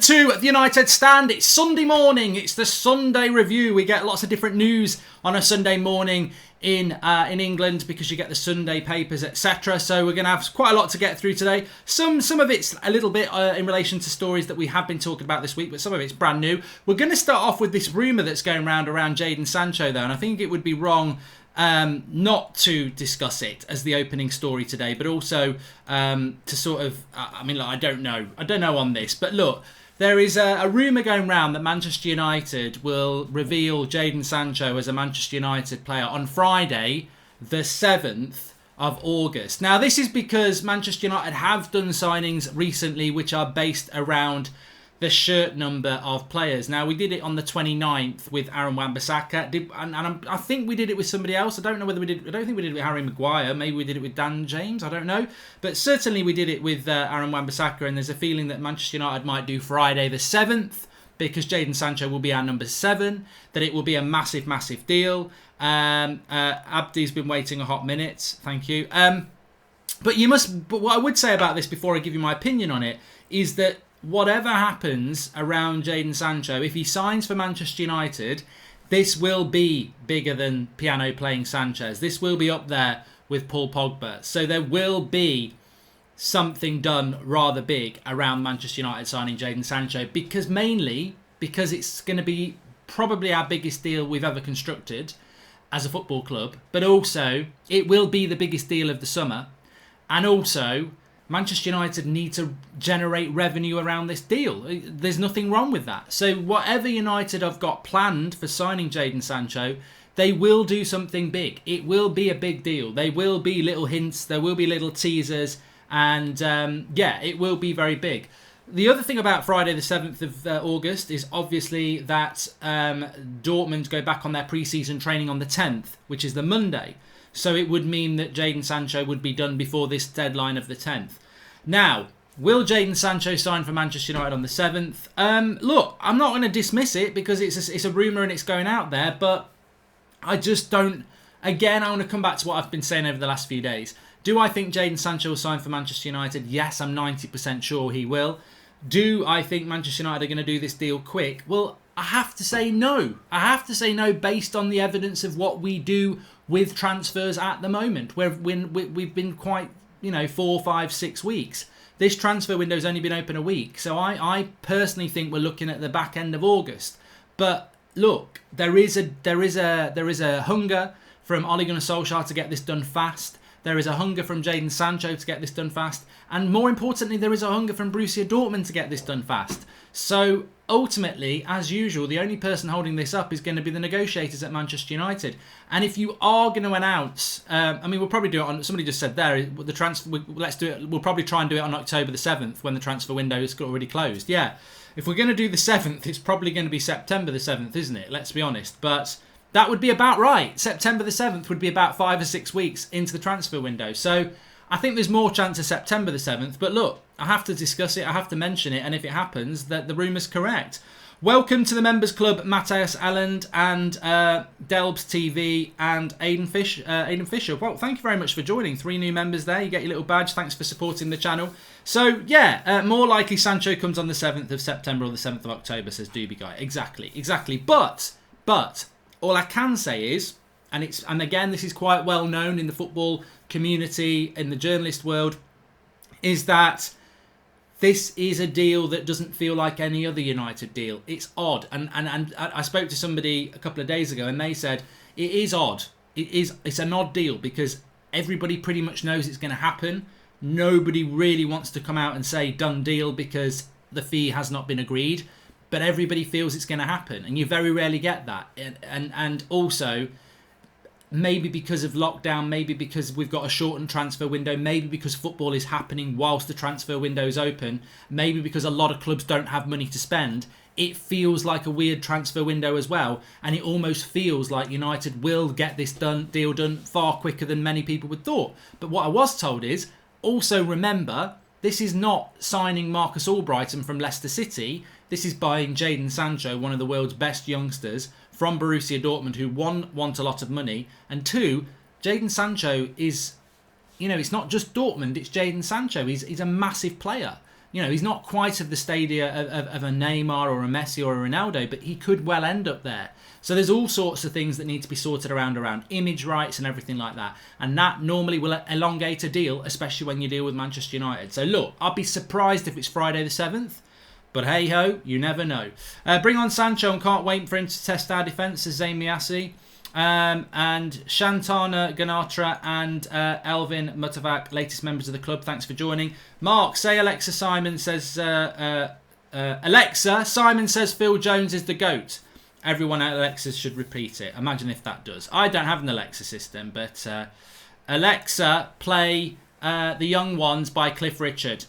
2 at the United Stand. It's Sunday morning. It's the Sunday review. We get lots of different news on a Sunday morning in England because you get the Sunday papers, etc. So we're going to have quite a lot to get through today. Some of it's a little bit in relation to stories that we have been talking about this week, but some of it's brand new. We're going to start off with this rumour that's going around Jadon Sancho, though, and I think it would be wrong not to discuss it as the opening story today, but also to sort of, I don't know on this, but look, there is a rumour going round that Manchester United will reveal Jadon Sancho as a Manchester United player on Friday, the 7th of August. Now, this is because Manchester United have done signings recently which are based around the shirt number of players. Now, we did it on the 29th with Aaron Wan-Bissaka, I think we did it with somebody else. I don't know whether we did. I don't think we did it with Harry Maguire. Maybe we did it with Dan James. I don't know. But certainly we did it with Aaron Wan-Bissaka, and there's a feeling that Manchester United might do Friday the 7th because Jadon Sancho will be our number 7, that it will be a massive, massive deal. Abdi's been waiting a hot minute. Thank you. But what I would say about this before I give you my opinion on it is that whatever happens around Jadon Sancho, if he signs for Manchester United, this will be bigger than piano playing Sanchez. This will be up there with Paul Pogba. So there will be something done rather big around Manchester United signing Jadon Sancho, because it's going to be probably our biggest deal we've ever constructed as a football club, but also it will be the biggest deal of the summer, and also Manchester United need to generate revenue around this deal. There's nothing wrong with that. So whatever United have got planned for signing Jadon Sancho, they will do something big. It will be a big deal. There will be little hints. There will be little teasers. And it will be very big. The other thing about Friday the 7th of August is obviously that Dortmund go back on their pre-season training on the 10th, which is the Monday. So it would mean that Jadon Sancho would be done before this deadline of the 10th. Now, will Jadon Sancho sign for Manchester United on the 7th? Look, I'm not going to dismiss it because it's a rumour and it's going out there, but I just don't. Again, I want to come back to what I've been saying over the last few days. Do I think Jadon Sancho will sign for Manchester United? Yes, I'm 90% sure he will. Do I think Manchester United are going to do this deal quick? Well, I have to say no. I have to say no based on the evidence of what we do with transfers at the moment. We've been quite, 4, 5, 6 weeks. This transfer window's only been open a week. So I personally think we're looking at the back end of August. But look, there is a hunger from Ole Gunnar Solskjaer to get this done fast. There is a hunger from Jadon Sancho to get this done fast. And more importantly, there is a hunger from Borussia Dortmund to get this done fast. So ultimately, as usual, the only person holding this up is going to be the negotiators at Manchester United. And if you are going to announce, we'll probably do it on, somebody just said there, the transfer, let's do it, we'll probably try and do it on October the 7th when the transfer window is already closed. Yeah, if we're going to do the 7th, it's probably going to be September the 7th, isn't it? Let's be honest. But that would be about right. September the 7th would be about 5 or 6 weeks into the transfer window. So I think there's more chance of September the 7th. But look, I have to discuss it. I have to mention it. And if it happens, that the rumour's correct. Welcome to the Members Club, Matthias Alland and Delbs TV and Aidan Fisher. Well, thank you very much for joining. 3 new members there. You get your little badge. Thanks for supporting the channel. So, more likely Sancho comes on the 7th of September or the 7th of October, says Doobie Guy. Exactly. But all I can say is, and again, this is quite well known in the football community, in the journalist world, is that this is a deal that doesn't feel like any other United deal. It's odd. And I spoke to somebody a couple of days ago and they said, it is odd. It's an odd deal because everybody pretty much knows it's going to happen. Nobody really wants to come out and say done deal because the fee has not been agreed. But everybody feels it's going to happen. And you very rarely get that. And also, maybe because of lockdown, maybe because we've got a shortened transfer window, maybe because football is happening whilst the transfer window is open, maybe because a lot of clubs don't have money to spend, it feels like a weird transfer window as well. And it almost feels like United will get this deal done far quicker than many people would thought. But what I was told is, also remember, this is not signing Marcus Albrighton from Leicester City. This is buying Jadon Sancho, one of the world's best youngsters, from Borussia Dortmund, who want a lot of money. And 2, Jadon Sancho is, it's not just Dortmund, it's Jadon Sancho. He's a massive player. he's not quite of the stadia of a Neymar or a Messi or a Ronaldo, but he could well end up there. So there's all sorts of things that need to be sorted around image rights and everything like that. And that normally will elongate a deal, especially when you deal with Manchester United. So look, I'll be surprised if it's Friday the 7th. But hey-ho, you never know. Bring on Sancho and can't wait for him to test our defence, says Zayn Miasi. And Shantana Ganatra and Elvin Mutavak, latest members of the club. Thanks for joining. Mark, say Alexa Simon says... Alexa, Simon says Phil Jones is the GOAT. Everyone at Alexa's should repeat it. Imagine if that does. I don't have an Alexa system, but Alexa, play The Young Ones by Cliff Richard.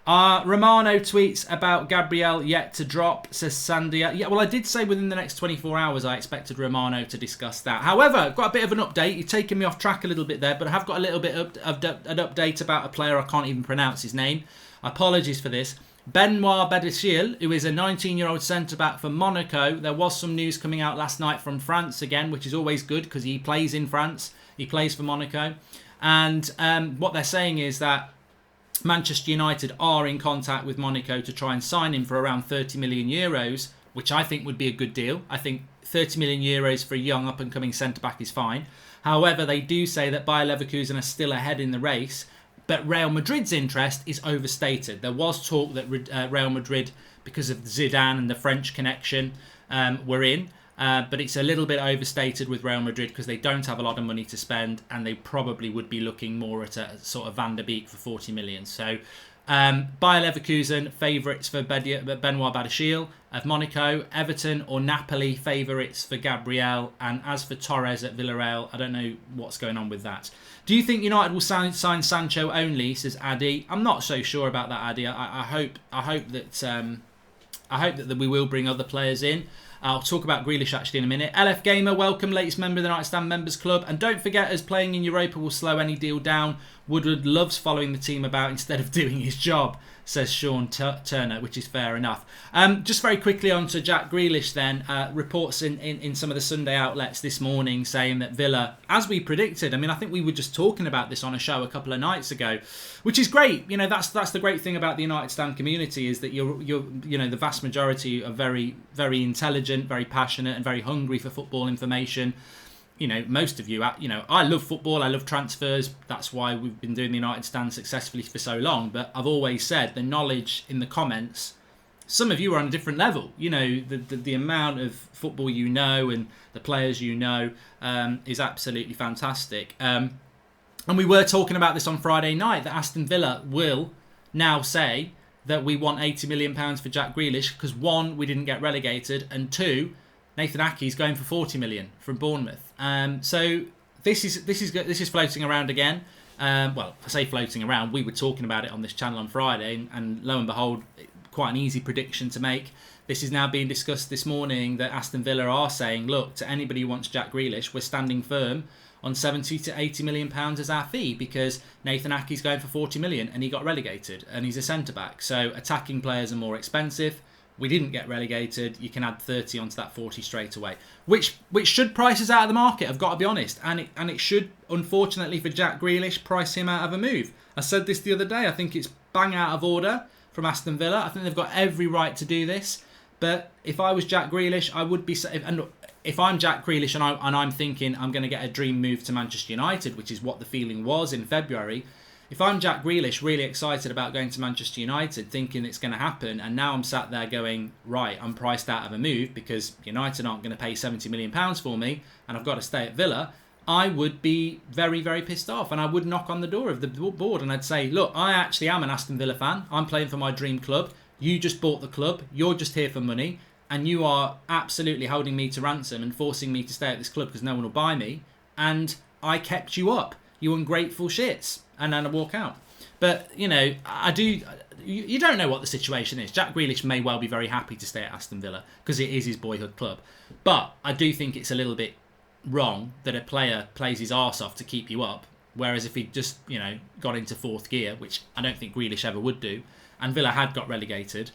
Romano tweets about Gabriel yet to drop, says Sandia. Yeah, well, I did say within the next 24 hours I expected Romano to discuss that. However, I've got a bit of an update. You're taking me off track a little bit there, but I have got a little bit of an update about a player I can't even pronounce his name. Apologies for this. Benoit Badiashile, who is a 19-year-old centre-back for Monaco. There was some news coming out last night from France again, which is always good because he plays in France. He plays for Monaco. And what they're saying is that Manchester United are in contact with Monaco to try and sign him for around 30 million euros, which I think would be a good deal. I think 30 million euros for a young up-and-coming centre-back is fine. However, they do say that Bayer Leverkusen are still ahead in the race, but Real Madrid's interest is overstated. There was talk that Real Madrid, because of Zidane and the French connection, were in. But it's a little bit overstated with Real Madrid because they don't have a lot of money to spend and they probably would be looking more at a sort of Van der Beek for 40 million. So Bayer Leverkusen, favourites for Benoit Badiashile of Monaco. Everton or Napoli, favourites for Gabriel. And as for Torres at Villarreal, I don't know what's going on with that. Do you think United will sign Sancho only, says Addy? I'm not so sure about that, Addy. I hope that we will bring other players in. I'll talk about Grealish actually in a minute. LF Gamer, welcome, latest member of the Nightstand Members Club. And don't forget, as playing in Europa will slow any deal down, Woodward loves following the team about instead of doing his job, says Sean Turner, which is fair enough. Just very quickly on to Jack Grealish then. Reports in some of the Sunday outlets this morning saying that Villa, as we predicted, I mean, I think we were just talking about this on a show a couple of nights ago, which is great. That's the great thing about the United Stand community is that you're the vast majority are very, very intelligent, very passionate and very hungry for football information. Most of you, I love football, I love transfers. That's why we've been doing the United Stand successfully for so long. But I've always said the knowledge in the comments, some of you are on a different level. The amount of football and the players is absolutely fantastic. And we were talking about this on Friday night, that Aston Villa will now say that we want £80 million for Jack Grealish because 1, we didn't get relegated, and 2, Nathan Ake's going for 40 million from Bournemouth. So this is floating around again. Well, I say floating around. We were talking about it on this channel on Friday, and lo and behold, quite an easy prediction to make. This is now being discussed this morning that Aston Villa are saying, look, to anybody who wants Jack Grealish, we're standing firm on 70 to 80 million pounds as our fee because Nathan Ake's going for 40 million and he got relegated and he's a centre back. So attacking players are more expensive. We didn't get relegated. You can add 30 onto that 40 straight away, which should price us out of the market. I've got to be honest, and it should, unfortunately for Jack Grealish, price him out of a move. I said this the other day. I think it's bang out of order from Aston Villa. I think they've got every right to do this. But if I was Jack Grealish, I would be. And if I'm Jack Grealish and I'm thinking I'm going to get a dream move to Manchester United, which is what the feeling was in February. If I'm Jack Grealish, really excited about going to Manchester United, thinking it's going to happen, and now I'm sat there going, right, I'm priced out of a move because United aren't going to pay £70 million for me, and I've got to stay at Villa, I would be very, very pissed off, and I would knock on the door of the board, and I'd say, look, I actually am an Aston Villa fan. I'm playing for my dream club. You just bought the club. You're just here for money, and you are absolutely holding me to ransom and forcing me to stay at this club because no one will buy me, and I kept you up. You ungrateful shits. And then I walk out. But, you don't know what the situation is. Jack Grealish may well be very happy to stay at Aston Villa because it is his boyhood club. But I do think it's a little bit wrong that a player plays his arse off to keep you up. Whereas if he just, got into fourth gear, which I don't think Grealish ever would do, and Villa had got relegated,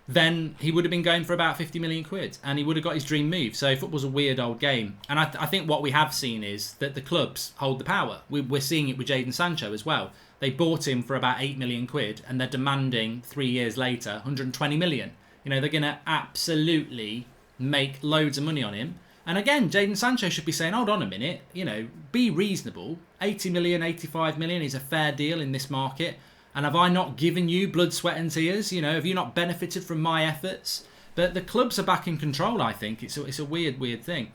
then he would have been going for about 50 million quid and he would have got his dream move. So football's a weird old game. And I think what we have seen is that the clubs hold the power. We're seeing it with Jadon Sancho as well. They bought him for about 8 million quid and they're demanding 3 years later 120 million. You know, they're going to absolutely make loads of money on him. And again, Jadon Sancho should be saying, hold on a minute, you know, be reasonable. 80 million, 85 million is a fair deal in this market. And have I not given you blood, sweat and tears? You know, have you not benefited from my efforts? But the clubs are back in control, I think. It's a weird thing.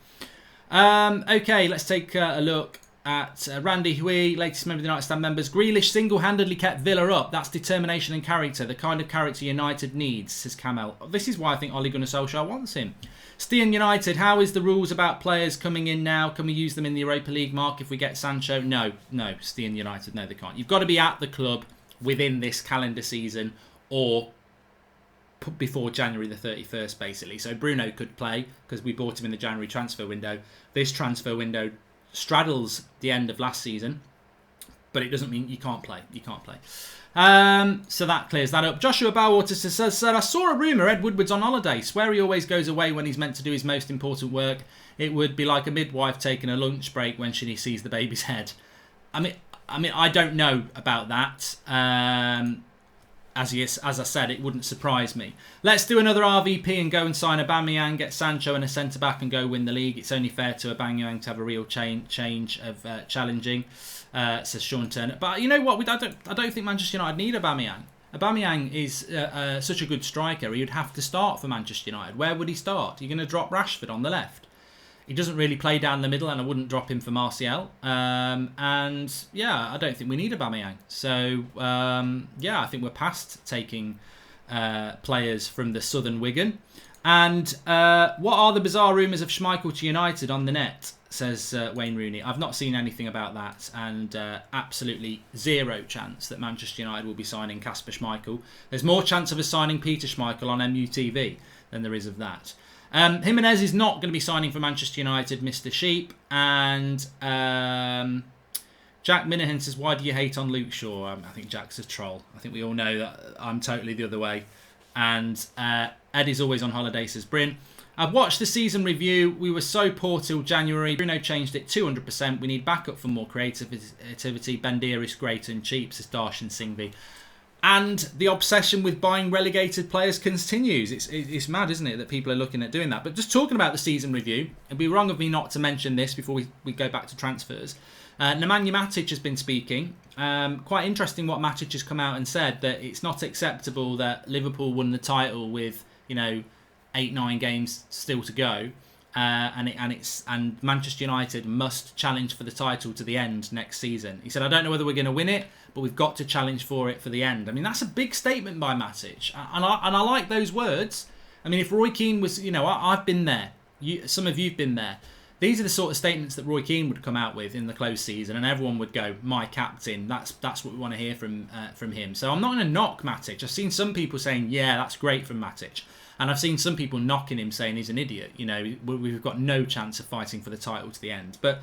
Okay, let's take a look at Randy Hui, latest member of the United Stand members. Grealish single-handedly kept Villa up. That's determination and character, the kind of character United needs, says Kamel. This is why I think Ole Gunnar Solskjaer wants him. Stian United, how is the rules about players coming in now? Can we use them in the Europa League, Mark, if we get Sancho? No, Stian United, no, they can't. You've got to be at the club within this calendar season or before January the 31st, basically. So Bruno could play because we bought him in the January transfer window. This transfer window straddles the end of last season, but it doesn't mean you can't play. So that clears that up. Joshua Bowwater says, I saw a rumour Ed Woodward's on holiday. Swear he always goes away when he's meant to do his most important work. It would be like a midwife taking a lunch break when she sees the baby's head. I mean, I don't know about that. As I said, it wouldn't surprise me. Let's do another RVP and go and sign Aubameyang, get Sancho and a centre-back and go win the league. It's only fair to Aubameyang to have a real change of challenging, says Sean Turner. But you know what? I don't think Manchester United need Aubameyang. Aubameyang is such a good striker. He would have to start for Manchester United. Where would he start? You're going to drop Rashford on the left. He doesn't really play down the middle, and I wouldn't drop him for Martial. And yeah, I don't think we need Aubameyang. So yeah, I think we're past taking players from the southern Wigan. And what are the bizarre rumours of Schmeichel to United on the net? Says Wayne Rooney. I've not seen anything about that, and absolutely zero chance that Manchester United will be signing Kasper Schmeichel. There's more chance of us signing Peter Schmeichel on MUTV than there is of that. Jimenez is not going to be signing for Manchester United, Mr. Sheep. And Jack Minahan says, why do you hate on Luke Shaw? I think Jack's a troll. I think we all know that I'm totally the other way. And Ed is always on holiday, says Bryn. I've watched the season review. We were so poor till January. Bruno changed it 200%. We need backup for more creativity. Bendir is great and cheap, says Darshan Singhvi. And the obsession with buying relegated players continues. It's mad, isn't it, that people are looking at doing that. But just talking about the season review, it'd be wrong of me not to mention this before we go back to transfers. Nemanja Matic has been speaking. Quite interesting what Matic has come out and said, that it's not acceptable that Liverpool won the title with, 8-9 games still to go. And Manchester United must challenge for the title to the end next season. He said, I don't know whether we're going to win it, but we've got to challenge for it for the end. I mean, that's a big statement by Matic. And I like those words. I mean, if Roy Keane was, I've been there. Some of you've been there. These are the sort of statements that Roy Keane would come out with in the close season, and everyone would go, my captain, that's what we want to hear from him. So I'm not going to knock Matic. I've seen some people saying, yeah, that's great from Matic. And I've seen some people knocking him, saying he's an idiot. We've got no chance of fighting for the title to the end. But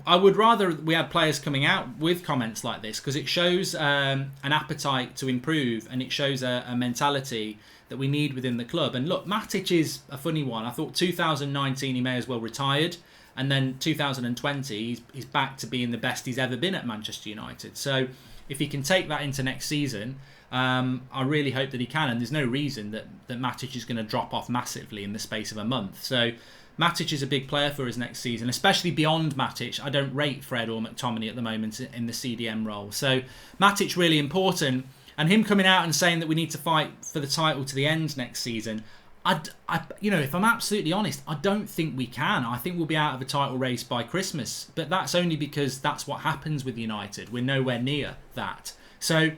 I would rather we had players coming out with comments like this, because it shows an appetite to improve, and it shows a mentality that we need within the club. And look, Matic is a funny one. I thought 2019 he may as well retired, and then 2020 he's back to being the best he's ever been at Manchester United. So if he can take that into next season, I really hope that he can, and there's no reason that Matic is going to drop off massively in the space of a month. So Matic is a big player for us next season, especially beyond Matic. I don't rate Fred or McTominay at the moment in the CDM role. So Matic really important, and him coming out and saying that we need to fight for the title to the end next season, if I'm absolutely honest, I don't think we can. I think we'll be out of a title race by Christmas, but that's only because that's what happens with United. We're nowhere near that. So,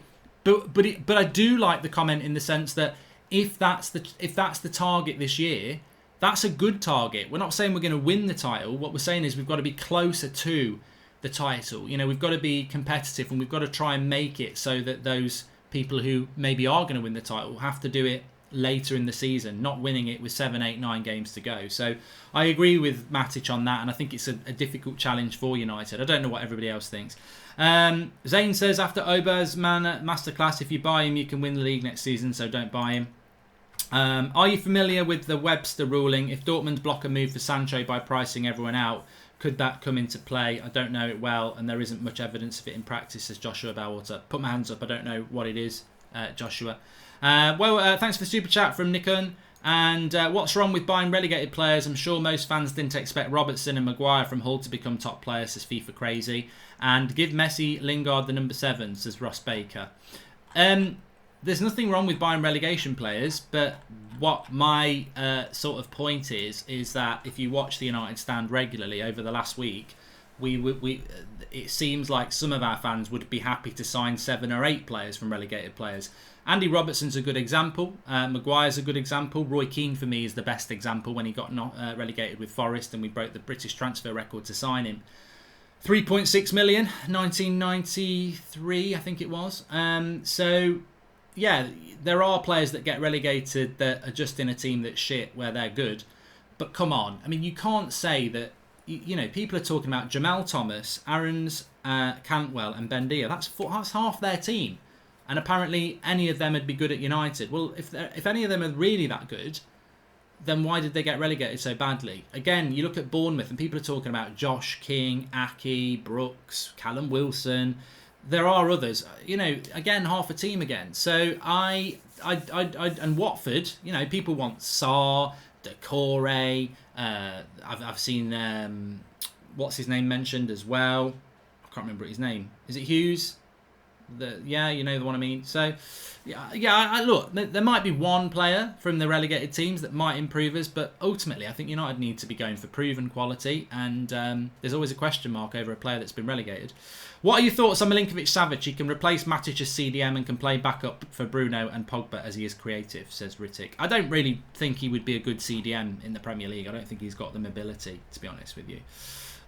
but I do like the comment in the sense that if that's the target this year, that's a good target. We're not saying we're going to win the title. What we're saying is we've got to be closer to the title. We've got to be competitive, and we've got to try and make it so that those people who maybe are going to win the title have to do it later in the season, not winning it with 7, 8, 9 games to go. So I agree with Matic on that, and I think it's a difficult challenge for United. I don't know what everybody else thinks. Zane says, after Ober's masterclass, if you buy him, you can win the league next season, so don't buy him. Are you familiar with the Webster ruling? If Dortmund block a move for Sancho by pricing everyone out, could that come into play? I don't know it well, and there isn't much evidence of it in practice, says Joshua Bellwater. Put my hands up, I don't know what it is, Joshua. Thanks for the super chat from Nikon. And what's wrong with buying relegated players? I'm sure most fans didn't expect Robertson and Maguire from Hull to become top players, says FIFA Crazy. And give Messi Lingard the number 7, says Ross Baker. There's nothing wrong with buying relegation players, but what my sort of point is that if you watch the United stand regularly over the last week, it seems like some of our fans would be happy to sign 7 or 8 players from relegated players. Andy Robertson's a good example. Maguire's a good example. Roy Keane for me is the best example when he got relegated with Forest and we broke the British transfer record to sign him. 3.6 million, 1993, I think it was. So, yeah, there are players that get relegated that are just in a team that's shit where they're good. But come on, I mean, you can't say that, you know, people are talking about Jamal Thomas, Aarons, Cantwell and Bendia. That's half their team. And apparently any of them would be good at United. Well, if any of them are really that good, then why did they get relegated so badly? Again, you look at Bournemouth and people are talking about Josh King, Aki, Brooks, Callum Wilson. There are others. You know, again, half a team again. So and Watford, you know, people want Sarr, Decore. I've seen what's his name mentioned as well. I can't remember his name. Is it Hughes? You know the one I mean. So, I look, there might be one player from the relegated teams that might improve us, but ultimately I think United need to be going for proven quality, and there's always a question mark over a player that's been relegated. What are your thoughts on Milinkovic-Savic? He can replace Matic as CDM and can play backup for Bruno and Pogba as he is creative, says Rittik. I don't really think he would be a good CDM in the Premier League. I don't think he's got the mobility, to be honest with you.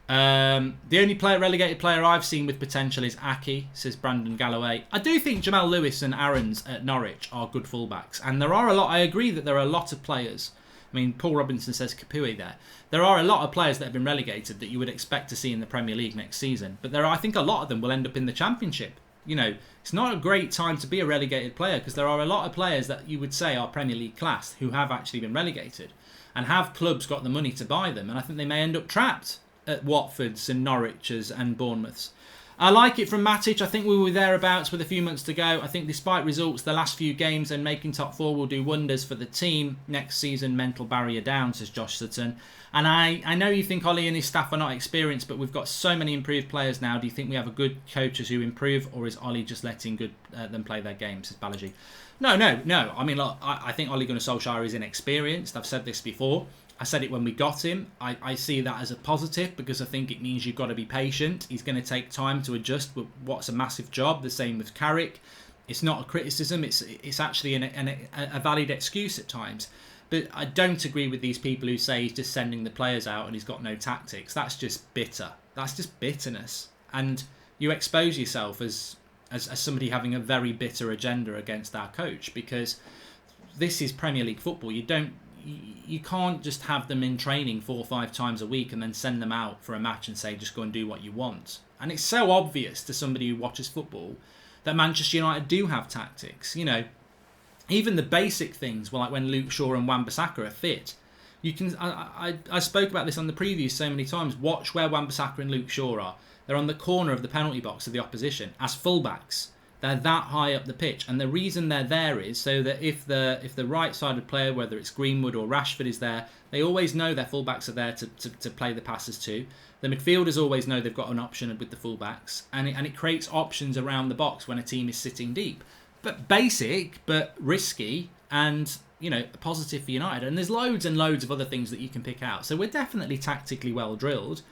The only relegated player I've seen with potential is Aki, says Brandon Galloway. I do think Jamal Lewis and Aarons at Norwich are good fullbacks, and I agree that there are a lot of players. I mean, Paul Robinson says Kapui there. There are a lot of players that have been relegated that you would expect to see in the Premier League next season, but I think a lot of them will end up in the Championship. You know, it's not a great time to be a relegated player because there are a lot of players that you would say are Premier League class who have actually been relegated, and have clubs got the money to buy them, and I think they may end up trapped at Watford's and Norwich's and Bournemouth's. I like it from Matic. I think we were thereabouts with a few months to go. I think despite results, the last few games and making top 4 will do wonders for the team. Next season, mental barrier down, says Josh Sutton. And I know you think Ollie and his staff are not experienced, but we've got so many improved players now. Do you think we have a good coaches who improve, or is Ollie just letting them play their game, says Balaji? No. I mean, look, I think Ole Gunnar Solskjaer is inexperienced. I've said this before. I said it when we got him. I see that as a positive because I think it means you've got to be patient. He's going to take time to adjust with what's a massive job. The same with Carrick. It's not a criticism. It's actually a valid excuse at times. But I don't agree with these people who say he's just sending the players out and he's got no tactics. That's just bitter. That's just bitterness. And you expose yourself as somebody having a very bitter agenda against our coach, because this is Premier League football. You can't just have them in training 4 or 5 times a week and then send them out for a match and say, just go and do what you want. And it's so obvious to somebody who watches football that Manchester United do have tactics. You know, even the basic things, like when Luke Shaw and Wan-Bissaka are fit. You can. I spoke about this on the previews so many times. Watch where Wan-Bissaka and Luke Shaw are. They're on the corner of the penalty box of the opposition as fullbacks. They're that high up the pitch, and the reason they're there is so that if the right-sided player, whether it's Greenwood or Rashford, is there, they always know their fullbacks are there to play the passes to. The midfielders always know they've got an option with the fullbacks, and it creates options around the box when a team is sitting deep. But basic, but risky, and you know, positive for United. And there's loads and loads of other things that you can pick out. So we're definitely tactically well drilled,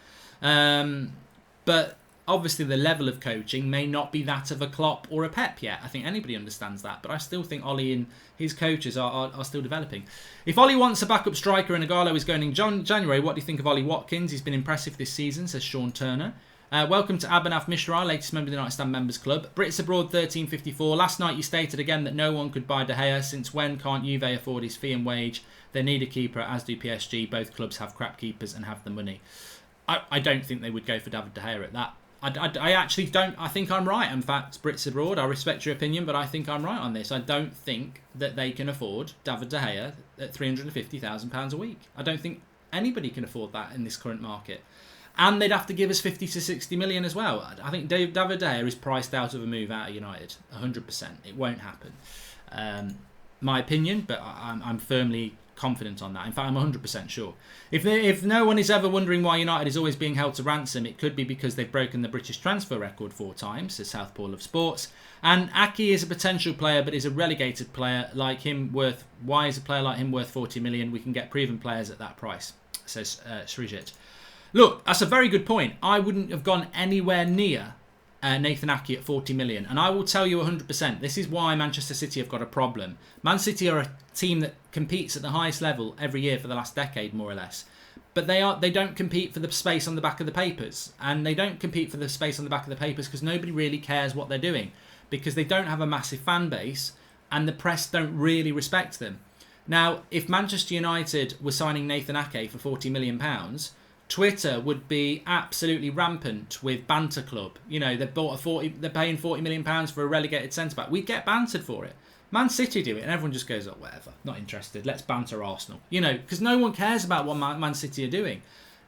but obviously, the level of coaching may not be that of a Klopp or a Pep yet. I think anybody understands that. But I still think Ollie and his coaches are still developing. If Ollie wants a backup striker and Ighalo is going in January, what do you think of Ollie Watkins? He's been impressive this season, says Sean Turner. Welcome to Abhinav Mishra, latest member of the United Stand Members Club. Brits Abroad 1354. Last night you stated again that no one could buy De Gea. Since when can't Juve afford his fee and wage? They need a keeper, as do PSG. Both clubs have crap keepers and have the money. I don't think they would go for David De Gea at that I actually don't. I think I'm right. In fact, Brits abroad, I respect your opinion, but I think I'm right on this. I don't think that they can afford David De Gea at £350,000 a week. I don't think anybody can afford that in this current market. And they'd have to give us 50 to 60 million as well. I think David De Gea is priced out of a move out of United, 100%. It won't happen. My opinion, but I'm firmly confident on that. In fact, I'm 100% sure. If no one is ever wondering why United is always being held to ransom, it could be because they've broken the British transfer record 4 times, says Southpaw of Sports. And Aki is a potential player, but is a relegated player like him worth. Why is a player like him worth 40 million? We can get proven players at that price, says Srijit. Look, that's a very good point. I wouldn't have gone anywhere near Nathan Aki at 40 million. And I will tell you 100%, this is why Manchester City have got a problem. Man City are a team that competes at the highest level every year for the last decade, more or less. But they don't compete for the space on the back of the papers. And they don't compete for the space on the back of the papers because nobody really cares what they're doing. Because they don't have a massive fan base and the press don't really respect them. Now, if Manchester United were signing Nathan Ake for £40 million, Twitter would be absolutely rampant with banter club. You know, they're paying £40 million for a relegated centre-back. We'd get bantered for it. Man City do it and everyone just goes, oh, whatever, not interested. Let's banter Arsenal. You know, because no one cares about what Man City are doing.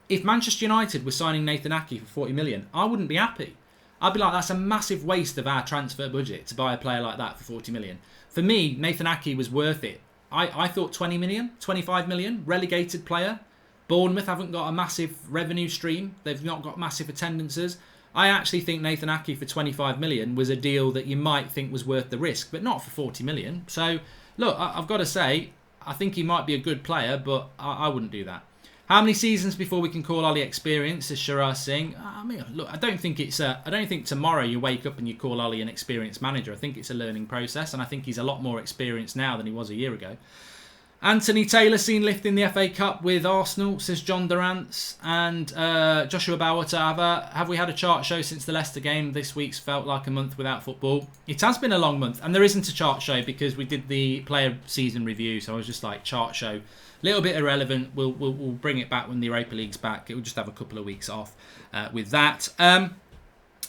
If Manchester United were signing Nathan Ake for £40 million, I wouldn't be happy. I'd be like, that's a massive waste of our transfer budget to buy a player like that for £40 million. For me, Nathan Ake was worth it. I thought 20 million, 25 million, relegated player. Bournemouth haven't got a massive revenue stream. They've not got massive attendances. I actually think Nathan Ake for 25 million was a deal that you might think was worth the risk, but not for 40 million. So, look, I've got to say, I think he might be a good player, but I wouldn't do that. How many seasons before we can call Ollie experienced, says Shiraz Singh? I mean, look, I don't think tomorrow you wake up and you call Ollie an experienced manager. I think it's a learning process, and I think he's a lot more experienced now than he was a year ago. Anthony Taylor seen lifting the FA Cup with Arsenal, says John Durrance. And Joshua Bauer, have we had a chart show since the Leicester game? This week's felt like a month without football. It has been a long month, and there isn't a chart show because we did the player season review, so I was just like, chart show, a little bit irrelevant. We'll bring it back when the Europa League's back. It will just have a couple of weeks off with that.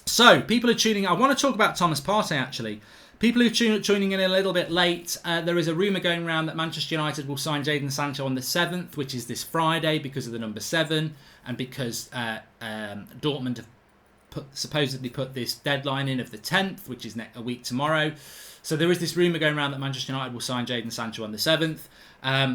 So, people are tuning in. I want to talk about Thomas Partey, actually. People who are tuning in a little bit late, there is a rumour going around that Manchester United will sign Jadon Sancho on the 7th, which is this Friday, because of the number 7, and because Dortmund have supposedly put this deadline in of the 10th, which is a week tomorrow. So there is this rumour going around that Manchester United will sign Jadon Sancho on the 7th.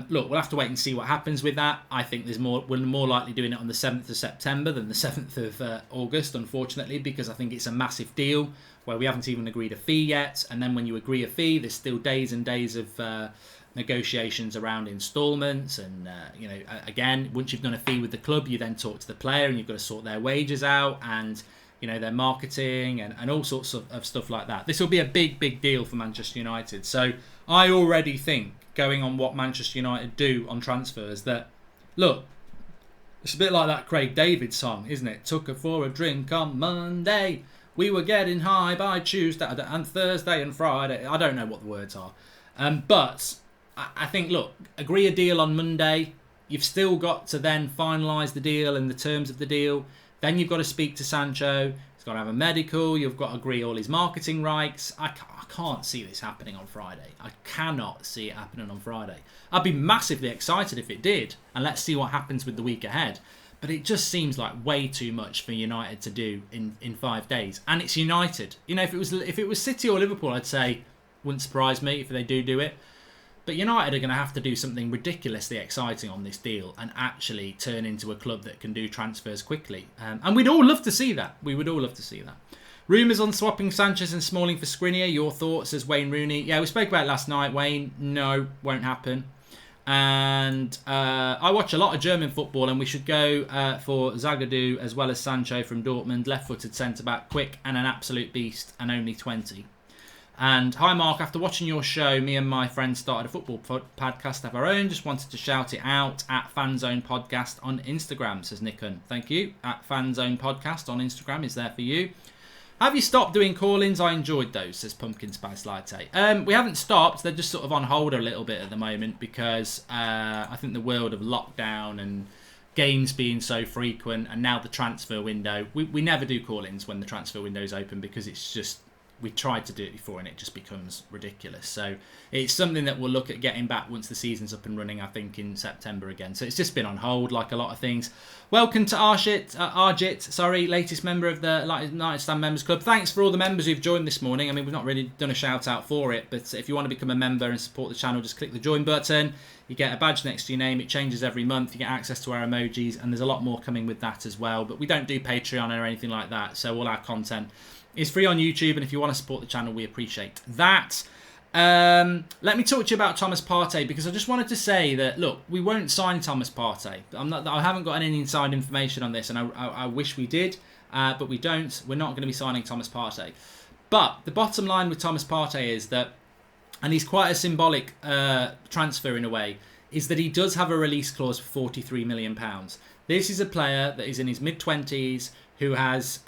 Look, we'll have to wait and see what happens with that. I think we're more likely doing it on the 7th of September than the 7th of August, unfortunately, because I think it's a massive deal where we haven't even agreed a fee yet. And then when you agree a fee, there's still days and days of negotiations around instalments. And, again, once you've done a fee with the club, you then talk to the player and you've got to sort their wages out and, their marketing and all sorts of stuff like that. This will be a big, big deal for Manchester United. So I already think, going on what Manchester United do on transfers, that, look, it's a bit like that Craig David song, isn't it? Took her for a drink on Monday. We were getting high by Tuesday and Thursday and Friday. I don't know what the words are. But I think, look, agree a deal on Monday. You've still got to then finalise the deal and the terms of the deal. Then you've got to speak to Sancho. He's got to have a medical. You've got to agree all his marketing rights. I can't see this happening on Friday. I cannot see it happening on Friday. I'd be massively excited if it did. And let's see what happens with the week ahead. But it just seems like way too much for United to do in 5 days. And it's United. If it was City or Liverpool, I'd say, wouldn't surprise me if they do it. But United are going to have to do something ridiculously exciting on this deal and actually turn into a club that can do transfers quickly. And we'd all love to see that. We would all love to see that. Rumours on swapping Sanchez and Smalling for Skriniar. Your thoughts, as Wayne Rooney. Yeah, we spoke about it last night, Wayne. No, won't happen. And I watch a lot of German football, and we should go for Zagadou as well as Sancho from Dortmund. Left-footed centre-back, quick and an absolute beast, and only 20. And hi Mark, after watching your show, me and my friends started a football podcast of our own. Just wanted to shout it out at Fanzone Podcast on Instagram, says Nickon. Thank you. At Fanzone Podcast on Instagram is there for you. Have you stopped doing call-ins? I enjoyed those, says Pumpkin Spice Latte. We haven't stopped. They're just sort of on hold a little bit at the moment because I think the world of lockdown and games being so frequent, and now the transfer window. We never do call-ins when the transfer window is open because it's just, we tried to do it before and it just becomes ridiculous. So it's something that we'll look at getting back once the season's up and running, I think in September again. So it's just been on hold like a lot of things. Welcome to Arjit, latest member of the United Stand Members Club. Thanks for all the members who've joined this morning. I mean, we've not really done a shout out for it, but if you want to become a member and support the channel, just click the join button. You get a badge next to your name. It changes every month. You get access to our emojis, and there's a lot more coming with that as well. But we don't do Patreon or anything like that, so all our content is free on YouTube, and if you want to support the channel, we appreciate that. Let me talk to you about Thomas Partey, because I just wanted to say that, look, we won't sign Thomas Partey. I haven't got any inside information on this, and I wish we did, but we don't. We're not going to be signing Thomas Partey. But the bottom line with Thomas Partey is that, and he's quite a symbolic transfer in a way, is that he does have a release clause for £43 million. This is a player that is in his mid-20s, who has,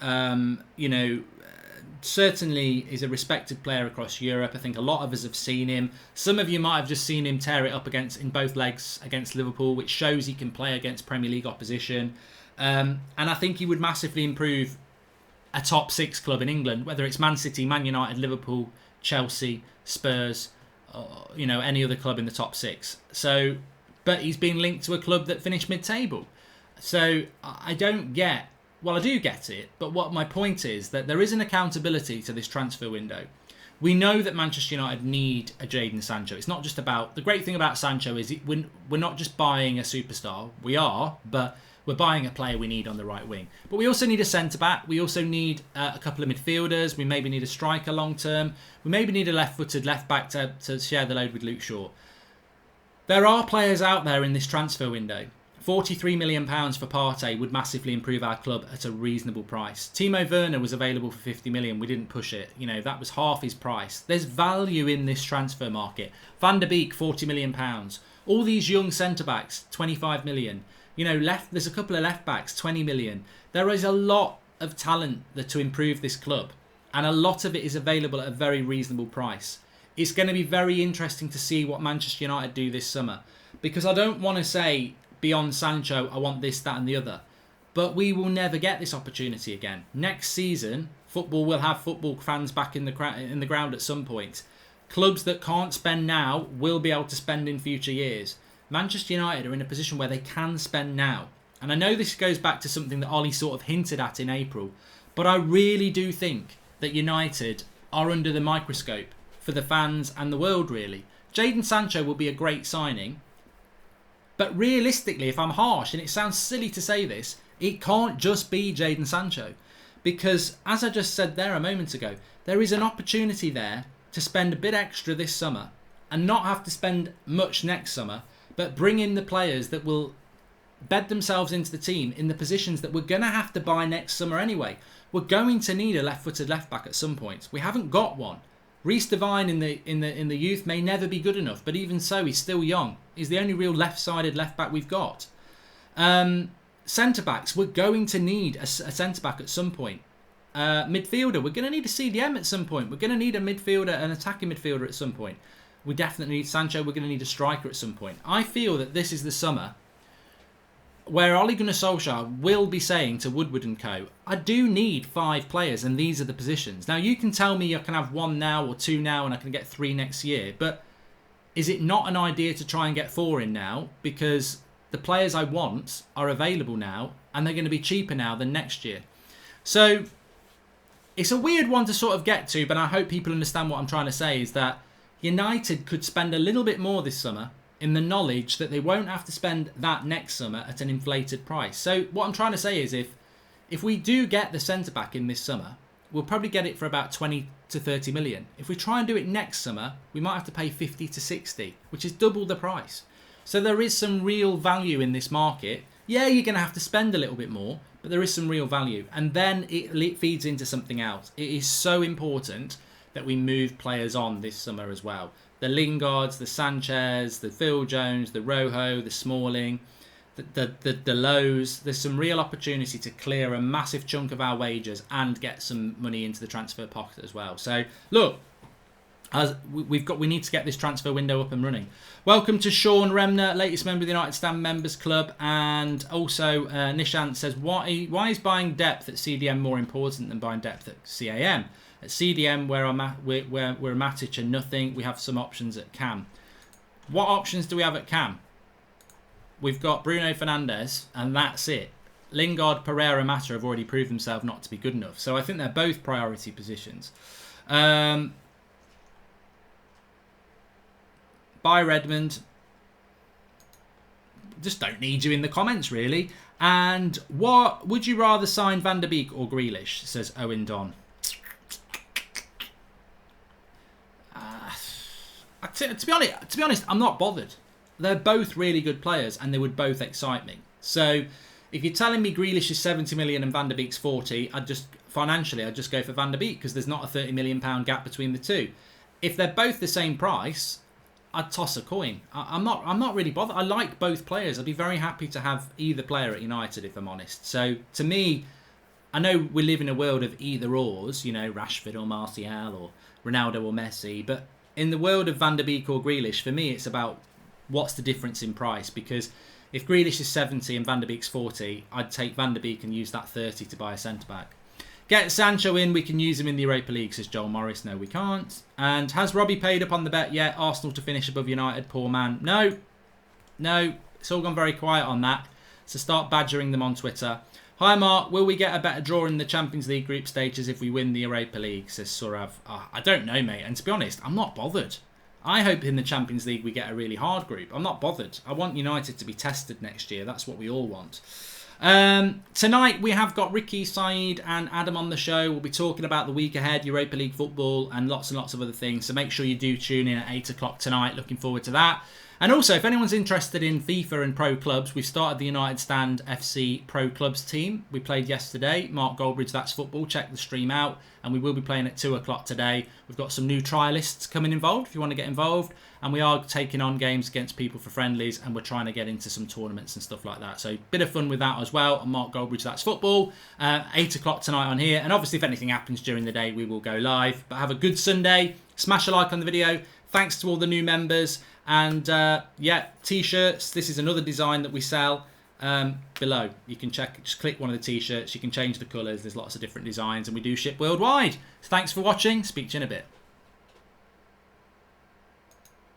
certainly is a respected player across Europe. I think a lot of us have seen him. Some of you might have just seen him tear it up in both legs against Liverpool, which shows he can play against Premier League opposition. And I think he would massively improve a top 6 club in England, whether it's Man City, Man United, Liverpool, Chelsea, Spurs, or, any other club in the top 6. So, but he's been linked to a club that finished mid-table. So I don't get. Well, I do get it, but what my point is that there is an accountability to this transfer window. We know that Manchester United need a Jadon Sancho. It's not just about... The great thing about Sancho is we're not just buying a superstar. We are, but we're buying a player we need on the right wing. But we also need a centre-back. We also need a couple of midfielders. We maybe need a striker long-term. We maybe need a left-footed left-back to share the load with Luke Shaw. There are players out there in this transfer window. £43 million for Partey would massively improve our club at a reasonable price. Timo Werner was available for £50 million. We didn't push it. That was half his price. There's value in this transfer market. Van der Beek, £40 million. All these young centre-backs, £25 million. There's a couple of left-backs, £20 million. There is a lot of talent to improve this club, and a lot of it is available at a very reasonable price. It's going to be very interesting to see what Manchester United do this summer, because I don't want to say, beyond Sancho, I want this, that and the other. But we will never get this opportunity again. Next season, football will have football fans back in the ground at some point. Clubs that can't spend now will be able to spend in future years. Manchester United are in a position where they can spend now. And I know this goes back to something that Ollie sort of hinted at in April, but I really do think that United are under the microscope for the fans and the world, really. Jadon Sancho will be a great signing. But realistically, if I'm harsh, and it sounds silly to say this, it can't just be Jadon Sancho. Because, as I just said there a moment ago, there is an opportunity there to spend a bit extra this summer and not have to spend much next summer, but bring in the players that will bed themselves into the team in the positions that we're going to have to buy next summer anyway. We're going to need a left-footed left-back at some point. We haven't got one. Reece Devine in the youth may never be good enough, but even so, he's still young. He's the only real left-sided left-back we've got. Centre-backs, we're going to need a centre-back at some point. Midfielder, we're going to need a CDM at some point. We're going to need a midfielder, an attacking midfielder at some point. We definitely need Sancho. We're going to need a striker at some point. I feel that this is the summer where Ole Gunnar Solskjaer will be saying to Woodward and co, I do need 5 players and these are the positions. Now, you can tell me I can have 1 now or 2 now and I can get 3 next year, but is it not an idea to try and get 4 in now? Because the players I want are available now and they're going to be cheaper now than next year. So it's a weird one to sort of get to, but I hope people understand what I'm trying to say, is that United could spend a little bit more this summer in the knowledge that they won't have to spend that next summer at an inflated price. So what I'm trying to say is if we do get the centre-back in this summer, we'll probably get it for about 20 to 30 million. If we try and do it next summer, we might have to pay 50 to 60, which is double the price. So there is some real value in this market. Yeah, you're going to have to spend a little bit more, but there is some real value. And then it feeds into something else. It is so important that we move players on this summer as well. The Lingards, the Sanchez, the Phil Jones, the Rojo, the Smalling, the Lowe's. There's some real opportunity to clear a massive chunk of our wages and get some money into the transfer pocket as well. So, look, We need to get this transfer window up and running. Welcome to Sean Remner, latest member of the United Stand Members Club, and also Nishant says, why is buying depth at CDM more important than buying depth at CAM? At CDM, we're a Matic and nothing. We have some options at CAM. What options do we have at CAM? We've got Bruno Fernandes, and that's it. Lingard, Pereira, Mata have already proved themselves not to be good enough. So I think they're both priority positions. Buy Redmond. Just don't need you in the comments, really. And what would you rather sign, Van der Beek or Grealish? Says Owen Don. To be honest, I'm not bothered. They're both really good players, and they would both excite me. So if you're telling me Grealish is 70 million and Van der Beek's 40, I'd just go for Van der Beek because there's not a 30 million pound gap between the two. If they're both the same price, I'd toss a coin. I'm not really bothered. I like both players. I'd be very happy to have either player at United, if I'm honest. So to me, I know we live in a world of either ors, you know, Rashford or Martial or Ronaldo or Messi, but in the world of Van der Beek or Grealish, for me, it's about what's the difference in price. Because if Grealish is 70 and Van der Beek's 40, I'd take Van der Beek and use that 30 to buy a centre-back. Get Sancho in, we can use him in the Europa League, says Joel Morris. No, we can't. And has Robbie paid up on the bet yet? Arsenal to finish above United, poor man. No, it's all gone very quiet on that. So start badgering them on Twitter. Hi Mark, will we get a better draw in the Champions League group stages if we win the Europa League, says Surav. I don't know, mate, and to be honest, I'm not bothered. I hope in the Champions League we get a really hard group. I'm not bothered. I want United to be tested next year. That's what we all want. Tonight we have got Ricky, Saeed and Adam on the show. We'll be talking about the week ahead, Europa League football and lots of other things. So make sure you do tune in at 8 o'clock tonight. Looking forward to that. And also, if anyone's interested in FIFA and pro clubs, we've started the United Stand FC Pro Clubs team. We played yesterday. Mark Goldbridge, That's Football. Check the stream out. And we will be playing at 2 o'clock today. We've got some new trialists coming involved if you want to get involved. And we are taking on games against people for friendlies. And we're trying to get into some tournaments and stuff like that. So, bit of fun with that as well. And Mark Goldbridge, That's Football. 8 o'clock tonight on here. And obviously, if anything happens during the day, we will go live. But have a good Sunday. Smash a like on the video. Thanks to all the new members. And yeah, t-shirts. This is another design that we sell below. You can check, just click one of the t-shirts. You can change the colours. There's lots of different designs and we do ship worldwide. So thanks for watching. Speak to you in a bit.